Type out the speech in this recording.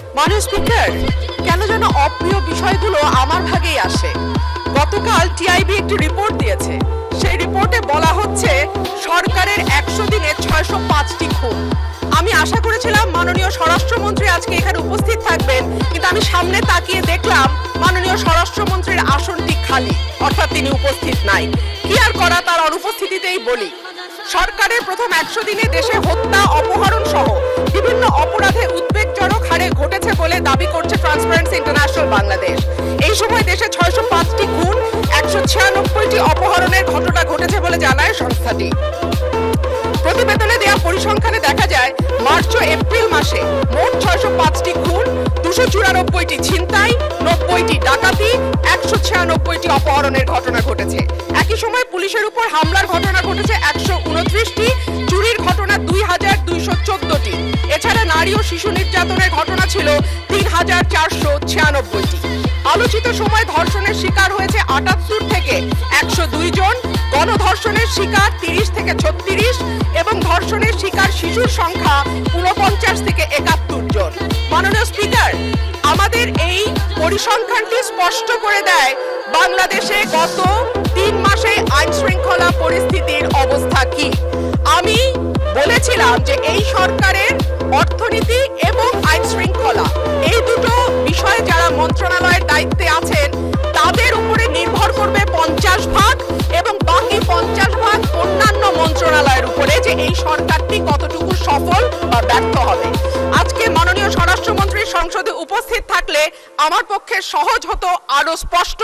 মাননীয় স্পিকার, কেন যেন অপ্রিয় বিষয়গুলো আমার ভাগেই আসে। গতকাল টিআইবি একটি রিপোর্ট দিয়েছে। সেই রিপোর্টে বলা হচ্ছে সরকারের 100 দিনে 605টি খুন। আমি আশা করেছিলাম মাননীয় স্বরাষ্ট্রমন্ত্রী আজকে এখানে উপস্থিত থাকবেন, কিন্তু আমি সামনে তাকিয়ে দেখলাম মাননীয় স্বরাষ্ট্রমন্ত্রীর আসনটি খালি, অর্থাৎ তিনি উপস্থিত নাই। কি আর করা, তার অনুপস্থিতিতেই বলি। সরকারের প্রথম 100 দিনে দেশে হত্যা, অপহরণ সহ বিভিন্ন অপরাধে উদ্বেগজনক হারে ঘটেছে বলে দাবি করছে ট্রান্সপারেন্সি ইন্টারন্যাশনাল বাংলাদেশ। এই সময় দেশে 605টি খুন, 196টি অপহরণের ঘটনা ঘটেছে বলে জানায় সংস্থাটি। প্রতিবেদনে দেওয়া পরিসংখ্যানে দেখা যায় মার্চ ও এপ্রিল মাসে মোট 605টি খুন, 294টি ছিনতাই, 90টি ডাকাতি, 196টি অপহরণের ঘটনা ঘটেছে। একই সময় পুলিশের উপর হামলার ঘটনা ঘটেছে 129টি, চুরির ঘটনা 2214টি। এছাড়া নারী ও শিশু নির্যাতনের ঘটনা ছিল 3496টি। আলোচিত সময় ধর্ষণের শিকার হয়েছে 78 থেকে 102 জন, গণধর্ষণের শিকার 30 থেকে 36 এবং ধর্ষণের শিকার শিশুর সংখ্যা 49 থেকে 71 জন। মাননীয় স্পিকার, আমাদের এই পরিসংখ্যানটি স্পষ্ট করে দেয় বাংলাদেশে গত 3 মাসে আইন শৃঙ্খলা পরিস্থিতির অবস্থা কি। আমি বলেছিলাম যে এই সরকারের অর্থনীতি এবং আইন শৃঙ্খলা এই দুটো বিষয়ে যারা মন্ত্রণালয়ের দায়িত্বে আছেন তাদের উপরে নির্ভর করবে 50% এবং বাকি 50% অন্যান্য মন্ত্রণালয়ের উপরে, যে এই সরকারটি কতটুকু সফল বা ব্যর্থ হবে। আজকে মাননীয় স্বরাষ্ট্রমন্ত্রী সংসদে উপস্থিত থাকলে আমার পক্ষে সহজ হতো আরো স্পষ্ট